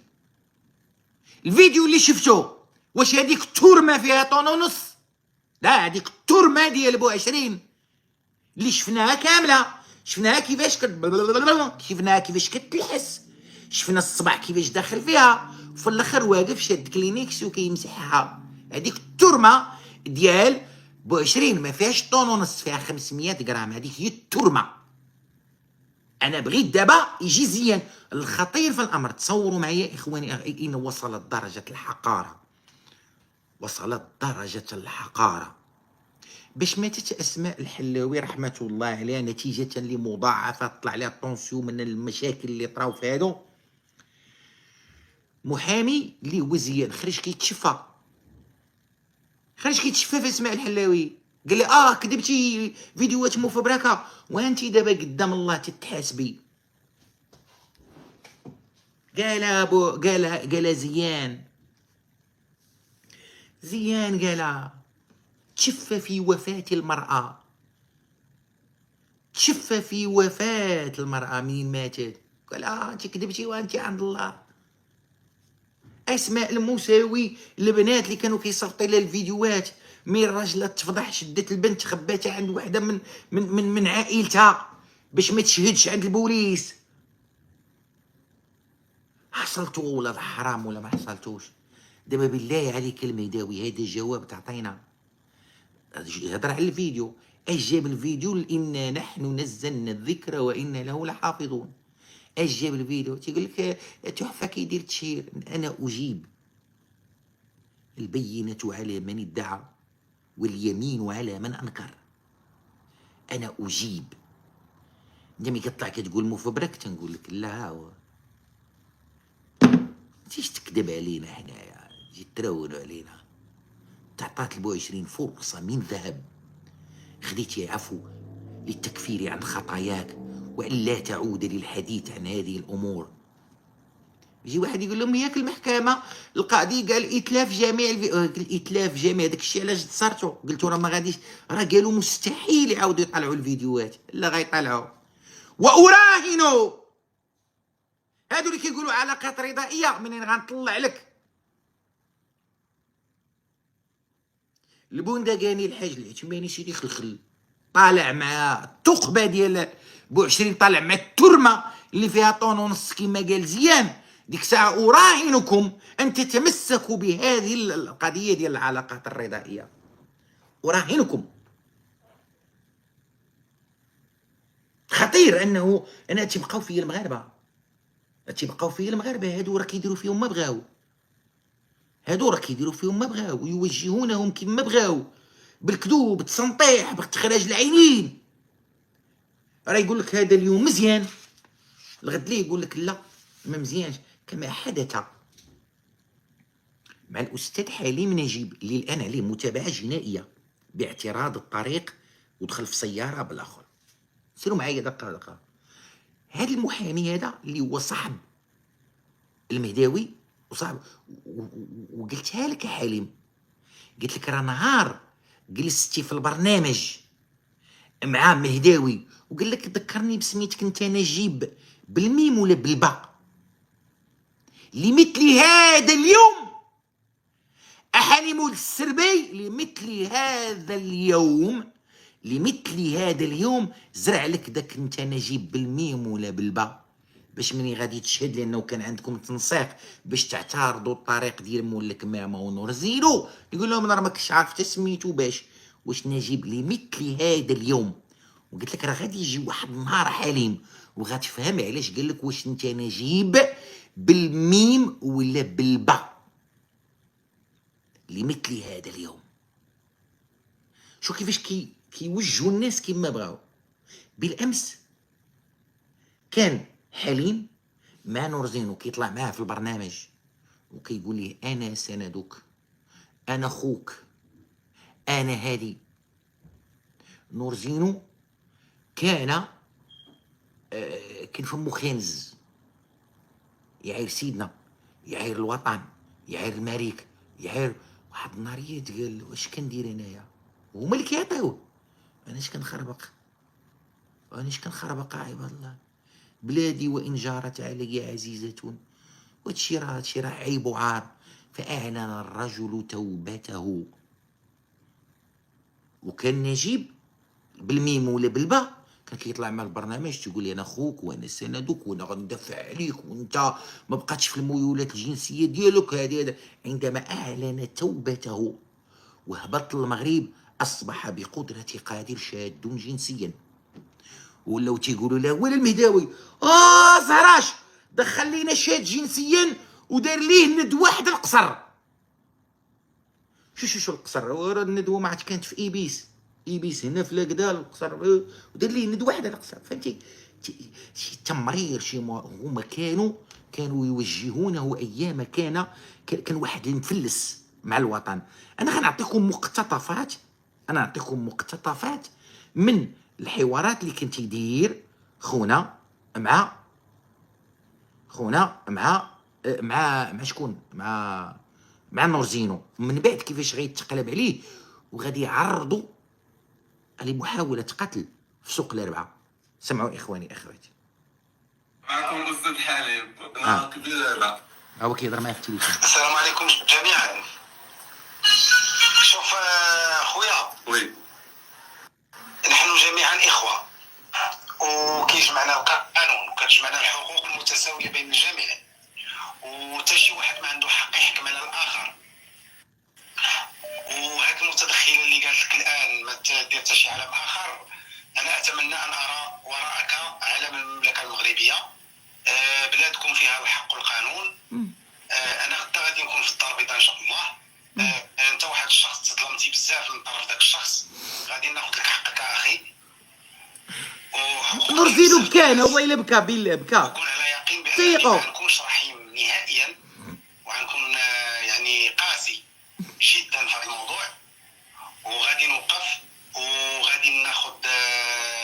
الفيديو اللي شفتو واش هذيك الترمه فيها طون ونص؟ لا، هذيك الترمه ديال بو 20 اللي شفناها كامله، شفناها كيفاش شفناها كيفاش كتلحس، شفنا الصبع كيفاش داخل فيها، وفي الاخر واقف شاد كلينيكس وكيمسحها. هذيك الترمه ديال بو 20 ما فيهاش طون ونص، فيها 500 غرام. هذيك هي الترمه. انا بغيت دابا يجي زيان. الخطير في الامر، تصوروا معايا اخواني، ان وصلت درجه الحقاره، وصلت درجه الحقاره باش ماتت اسماء الحلاوي رحمه الله عليها نتيجه لمضاعفات طلع عليها الطونسيون من المشاكل اللي طراو في هادو. محامي اللي هو زيان خرج كيتشفى، خرج كيتشفى في اسماء الحلاوي، قال لي كذبتي فيديوهات مفبركه وانت دابا قدام الله تتحاسبي. قال زيان قال تشفى في وفاة المرأة، تشفى في وفاة المرأة منين ماتت. قال انت كذبتي وانت عند الله. اسماء الموساوي البنات اللي كانوا كيصيفطوا لها الفيديوهات، مي الراجله تفضح شدت البنت خباتها عند وحده من عائلتها باش ما تشهدش عند البوليس. حصلتوا ولاد حرام ولا ما حصلتوش؟ دابا بالله عليك المهداوي، هذا الجواب تعطينا. هضر على الفيديو، اش جاب الفيديو؟ إنا نحن نزلنا الذكر وإنا له لحافظون. اش جاب الفيديو؟ تيقول لك تحفه كيدير تشهير. انا اجيب، البينه على من ادعى واليمين على من انكر. انا اجيب. انت ملي كطلع كتقول مفبرك تنقول لك لا، هو تيش تكذب علينا حنايا، تجي تراون علينا. تعطات البو 20 فرصه من ذهب، خديتي عفو للتكفير عن خطاياك وأن لا تعود للحديث عن هذه الأمور. يجي واحد يقول لهم ياك المحكمة القاضي قال إتلاف جميع الإتلاف جميع داك الشيء علاش تصرتوا؟ قلتوا راه ما غاديش، راه قالوا مستحيل يعاودوا يطلعوا الفيديوهات. لا غيطلعوا. وأراهن هادو اللي كيقولوا علاقات رضائية منين غنطلع لك البوندقاني الحاج العثماني سيدي خلخل طالع مع الثقبه ديال بو 20، طالع مع الترمه اللي فيها طون ونص كما قال زيان. ديك الساعه اراهنكم ان تتمسكوا بهذه القضيه ديال العلاقات الرضائيه. اراهنكم. خطير انه انا تيبقاو فيا المغاربه، هادو راه كيديروا فيهم ما بغاو، ويوجهونهم كما بغاو، بالكذوب، بالتسنطيح، باستخراج العينين. راه يقول لك هذا اليوم مزيان، الغد ليه يقول لك لا ما مزيانش، كما حدث مع الاستاذ حليم نجيب اللي الان عليه متابعه جنائيه باعتراض الطريق ودخل في سياره بالاخر. سيروا معايا دقه. هذا المحامي هذا اللي هو صاحب المهداوي وصاحب، وقلتها لك يا حليم، قلت لك راه نهار جلستي في البرنامج مع مهداوي وقال لك ذكرني بسميتك انت نجيب بالميم ولا بالباء. لمثل هذا اليوم أحلم السربي، لمثل هذا اليوم زرع لك داك انت نجيب بالميم ولا بالباء، باش مني غادي تشهد، لانه كان عندكم تنسيق باش تعترضوا الطريق ديال مولك ماما ونور زيرو، يقول لهم انا ما كنتش عارف تسميتو باش واش نجيب لمثل هذا اليوم. وقلت لك راه غادي يجي واحد النهار حليم وغتفهم علاش قال لك واش انت نجيب بالميم ولا بالباء. لمثل هذا اليوم. شو كيفاش كيوجهوا الناس كما بغاو. بالامس كان حليم مع نور زينو كيطلع معاه في البرنامج وكيقول ليه انا سندك، انا خوك، انا هادي. نور زينو كان فمو خنز، يعاير سيدنا، يعاير الوطن، يعاير الملك، يعاير واحد النهاريات قال واش كندير انايا، هما اللي كيعطيوه، انا اش كنخربق، عباد الله. بلادي وان جارت علي عزيزة، وهادشي راه عيب وعار. فاعلن الرجل توبته، وكان نجيب بالميم ولا بالباء كان كيطلع مع البرنامج تيقول لي انا خوك وانا سندك وانا غندافع عليك وانت ما بقاتش في الميولات الجنسيه ديالك هذه. عندما اعلن توبته وهبط للمغرب اصبح بقدره قادر شاد جنسيا. ولاو تيقولوا له ولا المهداوي زهراش دخل لينا شاد جنسيا ودار ليه ندوه حدا القصر. شو القصر؟ ورا الندوه ما عاد كانت في ايبيس هنا في لاكدا القصر، ودار ليه ندوه حدا القصر. فهمتي؟ شي تمرير، هما كانوا يوجهونه ايام كان واحد المفلس مع الوطن. انا غنعطيكم مقتطفات من الحوارات اللي كنت يدير خونا مع شكون، مع نورزينو، من بعد كيفاش غيتقلب عليه وغادي يعرضوا على محاولة قتل في سوق الأربعة. سمعوا إخواني أخواتي. معكم أستاذ حليب ناقد هذا هو كيهضر معايا في التليفون. السلام عليكم جميعا. شوف خويا، وي نحن جميعا إخوة، وكيجمعنا القانون وكتجمعنا الحقوق المتساوية بين الجميع، وتا شي واحد ما عنده حق يحكم على الآخر. وهاد المتدخلة اللي قالت لك الآن ما تدير حتى شي علم آخر، أنا أتمنى أن أرى وراءك علم المملكة المغربية. بلادكم فيها الحق والقانون. أنا غدا غادي نكون في الدار البيضاء إن شاء الله. أنت واحد الشخص تظلمتي بزاف من طرف ذاك الشخص، غادي ناخذ لك حقك أخي. نورزينو بكى، انا هو الا بكى بالله بكى. كون على يقين بأنني ما غنكونش رحيم نهائيا، وغنكون يعني قاسي جدا في هذا الموضوع، وغادي نوقف وغادي ناخذ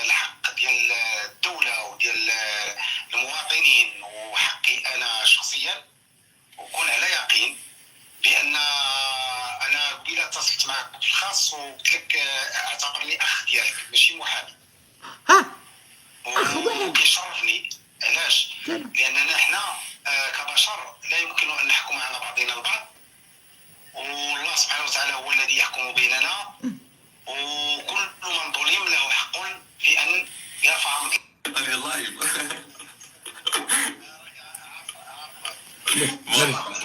الحق ديال الدولة وديال المواطنين وحقي أنا شخصيا. وكون على يقين بأن أنا قبيله اتصلت معك في الخاص وقلت لك اعتبرني أخ ديالك ماشي محامي. وكيشرفني. علاش؟ لأننا حنا كبشر لا يمكن أن نحكم على بعضنا البعض، والله سبحانه وتعالى هو الذي يحكم بيننا، وكل من ظلم له حق في أن يرفع هذه اللايف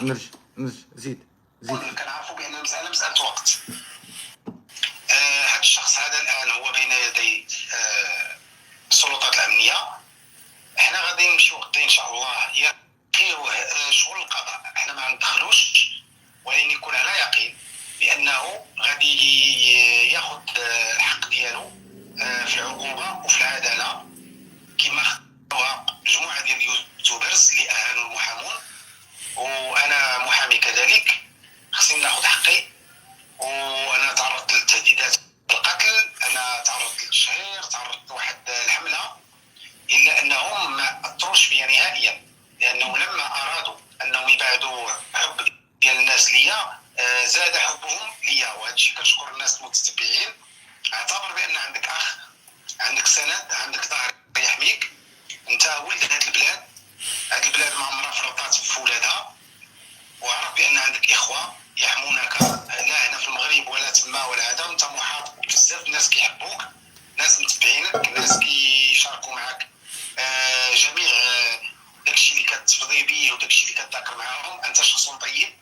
نرجع زيد. كنعرفوا بأن المسألة مسألة وقت. هذا الشخص هذا الآن هو بين يدي السلطات الأمنية. احنا غادي نمشيو غدا إن شاء الله يقيو شغل القضاء، احنا ما ندخلوش، ولكن يكون على يقين بأنه غادي ياخذ الحق ديالو في العقوبة وفي العدالة، كما خدوها مجموعة ديال اليوتيوبرز اللي أهانوا المحامون. وأنا محامي كذلك، خصني ناخذ حقي. وأنا تعرضت للتهديدات بالقتل، أنا تعرضت للتشهير، تعرضت لواحد الحملة، إلا أنهم ما أثروش فيا نهائيا، لأنهم لما أرادوا أنهم يبعدوا حب ديال الناس ليا زاد حبهم ليا. وهذا الشيء كنشكر الناس المتتبعين. اعتبر بأن عندك أخ، عندك سند، عندك ظهر يحميك. أنت ولد هذه البلاد، هذه البلاد ما عمرها فرطات في ولادها. وعرف بأن عندك إخوة يحمونك، لا هنا في المغرب ولا تما ولا هذا. أنت محاط بزاف الناس كيحبوك، ناس متبعينك، ناس كيشاركوا معك جميع داكشي اللي كتفضي بيه وداكشي اللي كتذاكر معاهم. أنت شخص طيب،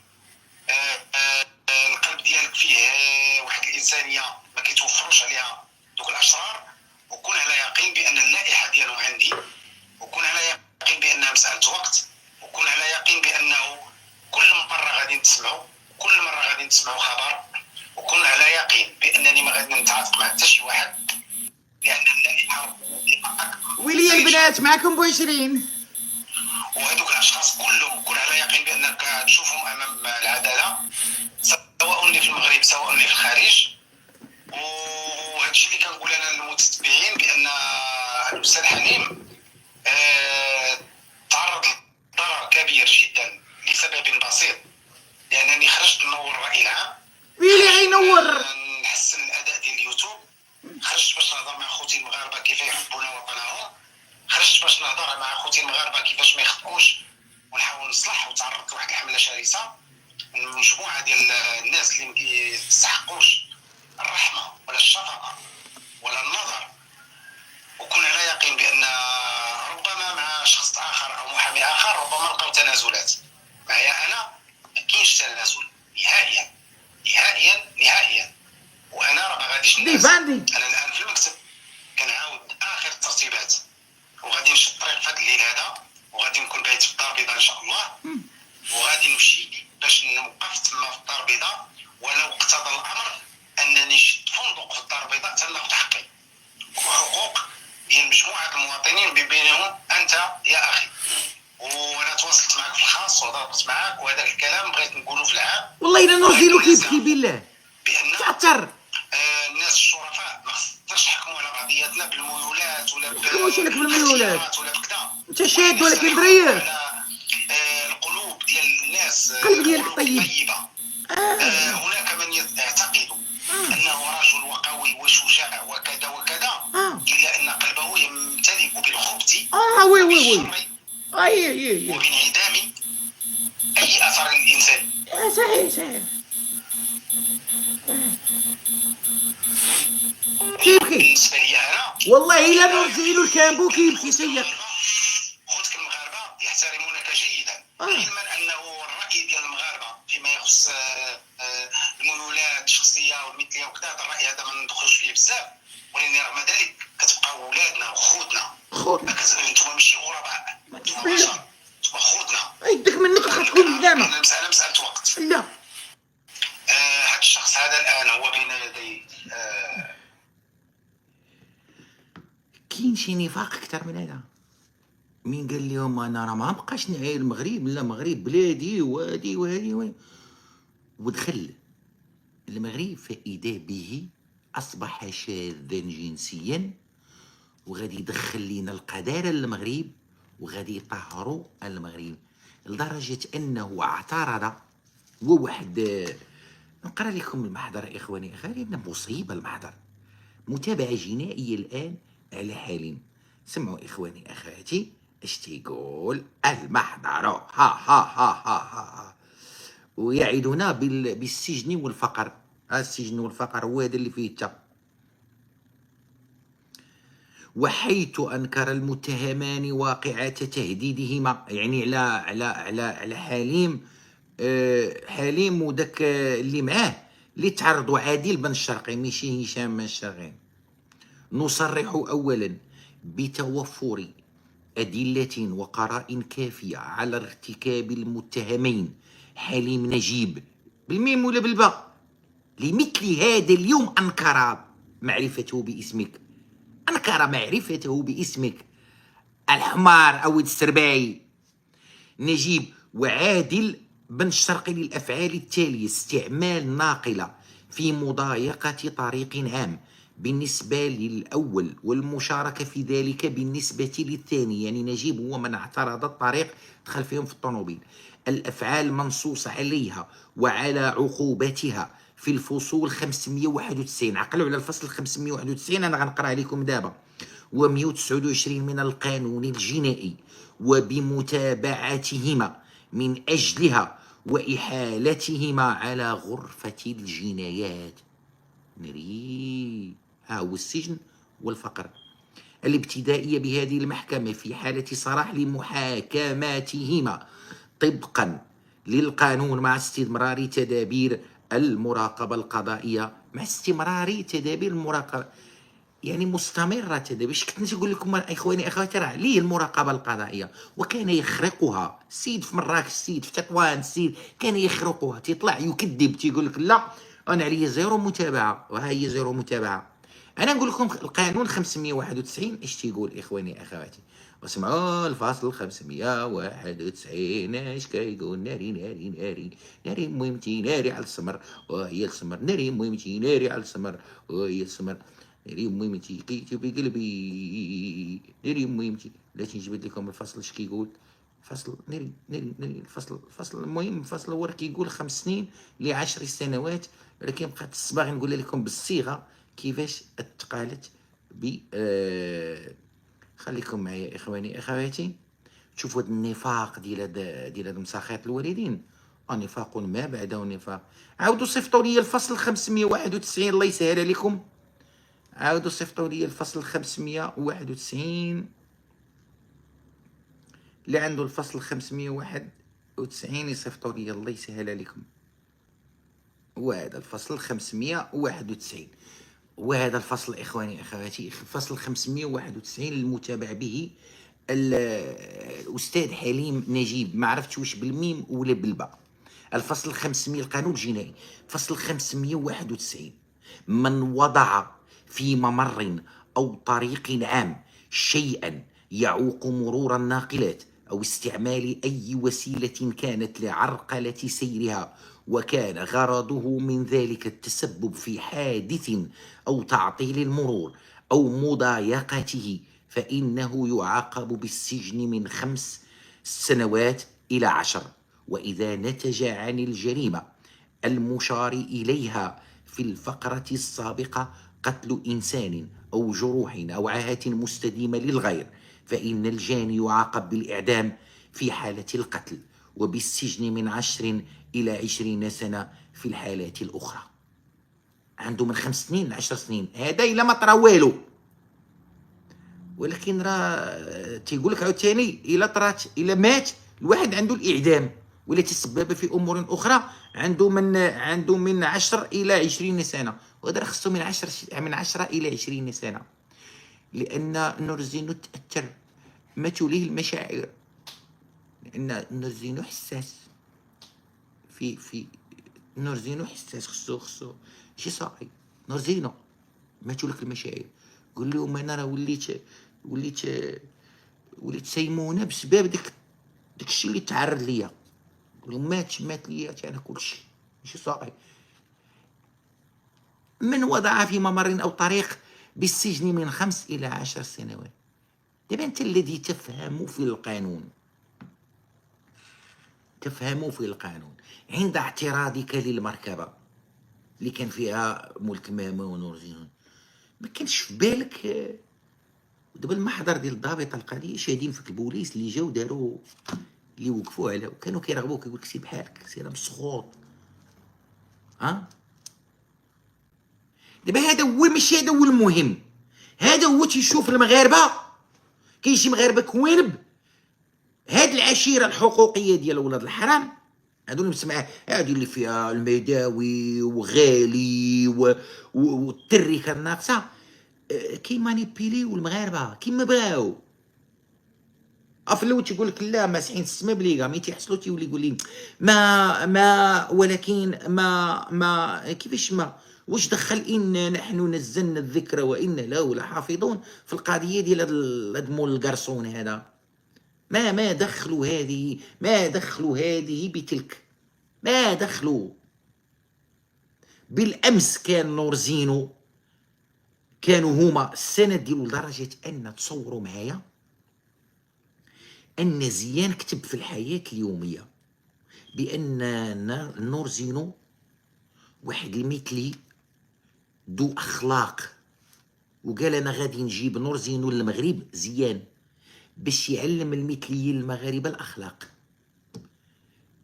القلب ديالك فيه واحد الإنسانية ما كيتوفروش عليها دوك الأشرار. وكون على يقين بأن اللائحة ديالهم عندي، وكون على يقين بأنها مسألة وقت، وكون على يقين بأنه كل مرة غادي نسمعوا خبر، وكون على يقين بأنني ما غادي نتعاطف مع حتى شي واحد، لأن اللائحة ويلي البنات معكم ب20. وهذوك الاشخاص كلهم كون على يقين بانك تشوفهم امام العداله، سواء اللي في المغرب سواء اللي في الخارج. وهذا الشيء اللي كنقول انا للمتتبعين بان الاستاذ حليم تعرض لضرر كبير جدا لسبب بسيط، لانني خرجت نور الراي العام ويلي غينور. نحسن الاداء ديال اليوتيوب، خرجت باش نهضر مع خوتي المغاربه كيف يحبون وطنهم، خرجت باش نهضر مع خوتي المغاربه كيفاش ما يخطئوش ونحاول نصلح. وتعرضت لواحد الحمله شرسه من مجموعه ديال الناس اللي ما كيستحقوش الرحمه ولا الشفقه ولا النظر، وكن على يقين بان ربما مع شخص اخر او محامي اخر ربما لقاو تنازلات. معايا انا ما كاينش تنازل نهائيا نهائيا نهائيا، وانا راه ما غاديش ننزل. انا الان في المكتب كنعاود اخر الترتيبات وغادي نمشي الطريق في هذا الليل هذا، وغادي نكون بايت في الدار البيضاء ان شاء الله، وغادي نمشي باش نوقف تما في الدار البيضاء، ولو اقتضى الامر انني نشد فندق في الدار البيضاء تناخذ حقي وحقوق ديال مجموعه المواطنين من بينهم انت يا اخي. وانا تواصلت معك في الخاص وهضرت معك، وهذا الكلام بغيت نقوله في العام. والله الا نرجيلو كيبكي بالله بان تعتر. الناس الشرفاء ما خصناش نحكموا على بعضياتنا بالميولات ولا واش لك بالميولات؟ ولا بكذا. انت شاد ولكن ظريف. القلوب ديال الناس، قلب ديالك طيب. هناك من يعتقد انه رجل وقوي وشجاع وكذا وكذا، الا ان قلبه يمتلئ بالخبث وي والشر اي وبانعدام اي اثر للانسان. صحيح كيبكي. بالنسبه لي انا والله الا نرجيلو الكامبو كيبكي سيق. خوتك المغاربه يحترمونك جيدا، علما انه الراي ديال المغاربه فيما يخص الميولات الشخصيه والمثليه وكذا، هذا الراي هذا ما ندخلوش فيه بزاف، ولكن رغم ذلك كتبقاو ولادنا وخوتنا. انتم ماشي غرباء، انتم بشر، انتم خوتنا. يدك منك خاصكم قدامه. المساله مساله وقت. لا هذا الشخص هذا الان هو بين يدي كاين شي نفاق اكثر من هذا. مين قال لهم انا راه ما بقاش نعاير المغرب، لا مغرب بلادي وهادي وهادي ودخل المغرب فإذا به اصبح شاذا جنسيا، وغادي يدخل لينا القذاره للمغرب وغادي يطهروا المغرب، لدرجه انه اعترض. هو واحد نقرا لكم المحضر اخواني اخواني، مصيبه المحضر. متابعه جنائيه الان على حالم. سمعوا اخواني اخواتي اش تيقول المحضر. ها ويعدنا بالسجن والفقر. السجن والفقر هو هذا اللي فيه التا. وحيث انكر المتهمان واقعة تهديدهما، يعني على حليم وداك اللي معاه اللي تعرضوا عادل بن الشرقي ماشي هشام بن الشرقي. نصرح اولا بتوفر أدلة وقرائن كافية على ارتكاب المتهمين حليم نجيب بالميم ولا بالباء لمثل هذا اليوم. أنكر معرفته باسمك الحمار أو السرباي نجيب وعادل بن الشرقي للأفعال التالية: استعمال ناقلة في مضايقة طريق عام بالنسبة للأول، والمشاركة في ذلك بالنسبة للثاني، يعني نجيب هو من اعترض الطريق دخل فيهم في الطوموبيل. الأفعال منصوص عليها وعلى عقوبتها في الفصول 591. عقلوا على الفصل 591 أنا غنقرأ لكم دابا، و129 من القانون الجنائي، وبمتابعتهما من أجلها وإحالتهما على غرفة الجنايات. ها هو السجن والفقر. الابتدائية بهذه المحكمة في حالة صراح لمحاكماتهما طبقا للقانون مع استمرار تدابير المراقبة القضائية. مع استمرار تدابير المراقبة يعني مستمرة تدابير. اش كنت نقول لكم اخواني اخواتي، راه ليه المراقبة القضائية وكان يخرقها. السيد في مراكش، السيد في تطوان، السيد كان يخرقها، تيطلع يكذب تيقول لك لا انا عليا زيرو متابعه، وها هي زيرو متابعه. انا نقول لكم القانون 591 اش تيقول اخواني اخواتي، واسمعوا الفصل 591 اش كيقول. ناري ناري ناري ناري مهمتي ناري على السمر وهي السمر، ناري مهمتي ناري على السمر وهي السمر، ناري مهمتي كيتي بقلبي، ناري مهمتي. لا تنجبد لكم الفصل اش كيقول. فصل ناري الفصل المهم الفصل هو راه كيقول 5 سنين ل10 سنوات، ولكن بقات الصباغ نقول لكم بالصيغه كيفاش اتقالت ب خليكم معايا اخواني اخواتي. تشوفوا هذا النفاق ديال هاد مساخيط الوالدين، نفاق ما بعده نفاق. عاودوا صيفطوا لي الفصل 591 الله يسهل عليكم، عاودوا صيفطوا لي الفصل 591 اللي عنده الفصل 591 يصيفطوا لي الله يسهل عليكم. وهذا الفصل 591 وهذا الفصل اخواني اخواتي الفصل 591 المتابع به الاستاذ حليم نجيب، ما عرفتش واش بالميم ولا بالباء. الفصل 500 القانون الجنائي فصل 591 من وضع في ممر او طريق عام شيئا يعوق مرور الناقلات او استعمال اي وسيله كانت لعرقله سيرها وكان غرضه من ذلك التسبب في حادث او تعطيل المرور او مضايقته فإنه يعاقب بالسجن من 5 سنوات إلى 10. وإذا نتج عن الجريمة المشار إليها في الفقرة السابقة قتل إنسان أو جروح أو عاهة مستديمة للغير فإن الجاني يعاقب بالإعدام في حالة القتل وبالسجن من 10 إلى 20 سنة في الحالات الأخرى. عنده من 5 سنين ل 10 سنين، هذا إلا ما طرا والو. ولكن راه تيقول لك عاوتاني الا مات الواحد عنده الاعدام ولا تسبب في امور اخرى عنده من 10 الى 20 سنه، وهذا راه خصو من 10 الى 20 سنه، لان نورزينو تاثر ما توليه المشاعر، لان نورزينو حساس في نورزينو حساس، خصو شي صاحي نورزينو ما تولك المشاعر. قول لهم انا راه وليت سيمونه بسبب داك الشيء اللي تعرض ليا. قول لهم مات ليا انا كلشي ماشي صاحي. من وضع في ممر او طريق بالسجن من 5 الى 10 سنوات. دابا انت الذي تفهم في القانون عند اعتراضك للمركبه اللي كان فيها ملك ماما ونورزين، ما كانش في بالك دابا المحضر ديال الضابط القضيه شاهدين فيك البوليس اللي جاو داروا اللي وقفوا على وكانوا كيرغبوك، يقول لك سير بحالك سير مسخوط. دابا هذا هو ماشي هذا هو المهم، هذا هو تيشوف المغاربه. كاين شي مغاربه كوينب هاد العشيره الحقوقيه ديال ولاد الحرام هادو اللي مسمعاه، هادي اللي فيها الميداوي وغالي والتركه الناقصه كيمانيبيليو المغاربه كيما بغاو. في الاول تيقول لك لا ماسحين السما بليغا، ملي تيحصلوا تيولي يقول لي ما ولكن ما كيفاش ما واش دخل إن نحن نزلنا الذكر وإنا له لحافظون في القضيه ديال هاد مول القرصون هذا. ما دخلوا هذه بتلك، ما دخلوا. بالامس كان نورزينو كانوا هما السند ديالو لدرجه ان تصوروا معايا ان زيان كتب في الحياه اليوميه بان نورزينو واحد المثلي ذو اخلاق، وقال انا غادي نجيب نورزينو للمغرب زيان باش يعلم المثليين المغاربه الاخلاق.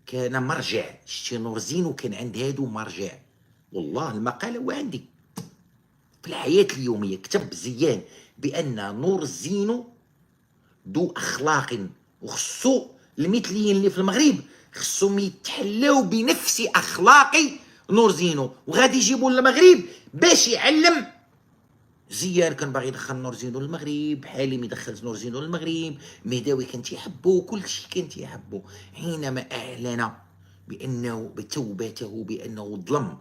كان مرجع، شتي نورزينو كان عند هادو مرجع. والله المقاله هو عندي في الحياه اليوميه، كتب زيان بان نورزينو ذو اخلاق وخصو المثليين اللي في المغرب خصهم يتحلاو بنفس اخلاق نورزينو وغادي يجيبوا للمغرب باش يعلم. زيان كان باغي يدخل نورزينو للمغرب، حليم يدخل نورزينو للمغرب، مهداوي كان تيحبو، كلشي كان تيحبو. حينما اعلن بانه بتوبته بانه ظلم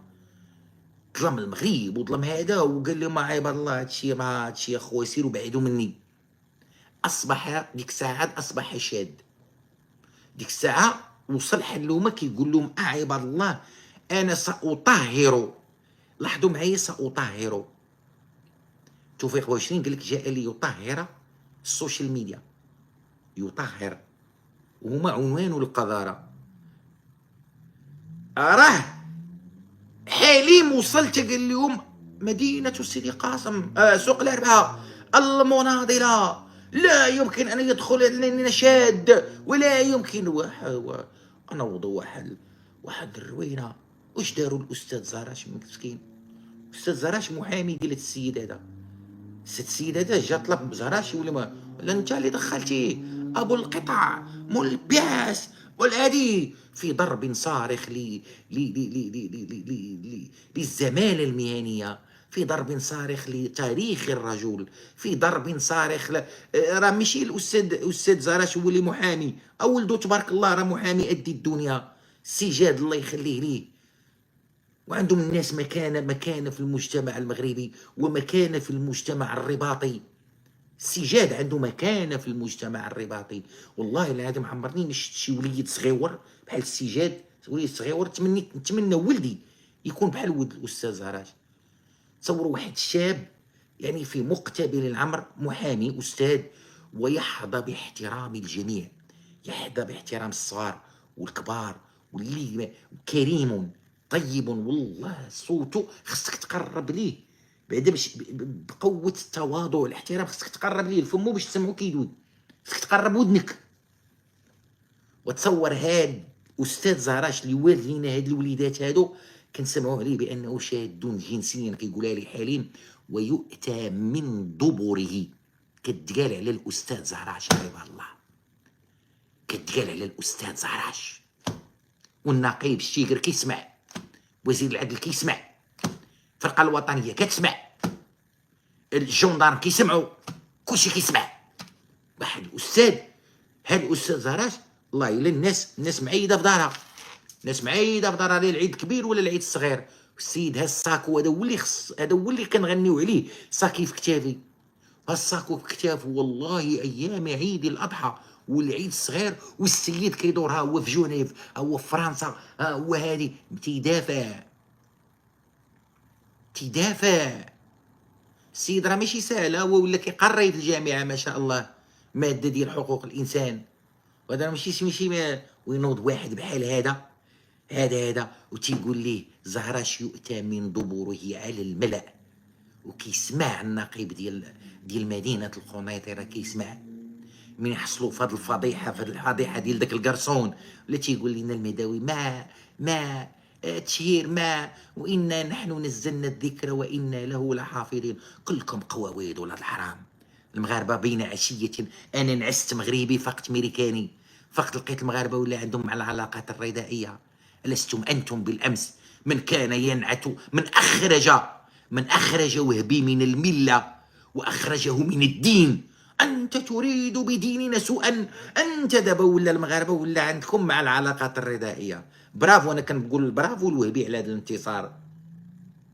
المغرب وظلم هذا وقال لهم عباد الله هادشي يا خويا سيروا بعيدوا مني، اصبح ديك الساعه اصبح شاد. ديك الساعه وصل حلومه كيقول لهم عباد الله انا ساطهر، لاحظوا معايا ساطهر. توفيق 20 قال لك جاء لي يطهر السوشيال ميديا، يطهر وهما عنوان القذاره. راه حليم وصلت قال لهم مدينه سيدي قاسم سوق الاربعاء المناضله لا يمكن ان يدخل علينا شاد ولا يمكن نوضوا واحد الروينه. واش داروا الاستاذ زراش مسكين؟ الاستاذ زراش محامي ديال السيد هذا. السيد هذا جا طلب زراش ولا ما لا انت اللي دخلتيه ابو القطع مول البياس والهادي في ضرب صارخ للزمالة المهنية، في ضرب صارخ لتاريخ الرجل، في ضرب صارخ راه ماشي الاستاذ زراش هو اللي محامي، ولدو تبارك الله راه محامي قد الدنيا، سجاد الله يخليه ليه. وعندهم الناس مكانة في المجتمع المغربي ومكانة في المجتمع الرباطي. السجاد عنده مكانة في المجتمع الرباطي. والله العظيم عمرني ما شفت شي وليد صغيور بحال السجاد، وليد صغيور نتمنى ولدي يكون بحال ولد الاستاذ زراش. تصوروا واحد الشاب يعني في مقتبل العمر محامي استاذ ويحظى باحترام الجميع، يحظى باحترام الصغار والكبار، واللي كريم طيب. والله صوته خصك تقرب ليه بعدا باش بقوه التواضع والاحترام، خصك تقرب ليه لفمو باش تسمعو كيدوي، خصك تقرب ودنك. وتصور هاد استاذ زراش اللي والد لينا هاد الوليدات هادو كنسمعوه عليه بانه شاذ جنسيا كيقولها لي حليم، ويؤتى من دبره. كتقال على الاستاذ زراش عباد الله، كتقال على الاستاذ زراش. والنقيب الشيكر كيسمع، وزير العدل كيسمع، الفرقه الوطنيه كتسمع، الجندارم كيسمعوا، كلشي كيسمع. واحد الاستاذ، هاد الاستاذ زراش الله الا الناس معيده في دارها، الناس معيده في دارها لا العيد الكبير ولا العيد الصغير. السيد هاد الساكو هذا هو اللي كنغنيو عليه، ساكي في كتافي، الساكو في كتافه والله ايام عيد الاضحى والعيد الصغير، والسيد كيدور ها هو في جنيف، ها هو في فرنسا، ها هو هادي تيدافع. السيد راه ماشي ساهل، هو ولا كيقري في الجامعه ما شاء الله ماده ديال حقوق الانسان. وهذا ماشي وينوض واحد بحال هذا وتيقول ليه زهراش يؤتى من دبره على الملأ، وكيسمع النقيب ديال مدينه القنيطره كيسمع من يحصلوا في هذه الفضيحه ديال داك القرصون، ولا تيقول لنا المداوي ما تشهير ما وانا نحن نزلنا الذكر وانا له لحافظين. كلكم قواويد ولاد الحرام. المغاربه بين عشيه انا نعست مغربي فقط ميريكاني، فقط لقيت المغاربه ولا عندهم مع العلاقات الردائيه. ألستم أنتم بالأمس من كان ينعت من أخرج وهبي من الملة وأخرجه من الدين. أنت تريد بديننا سوءا، أنت دابا ولا المغاربة ولا عندكم مع العلاقات الردائية. برافو، أنا كنقول برافو الوهبي على هذا الانتصار.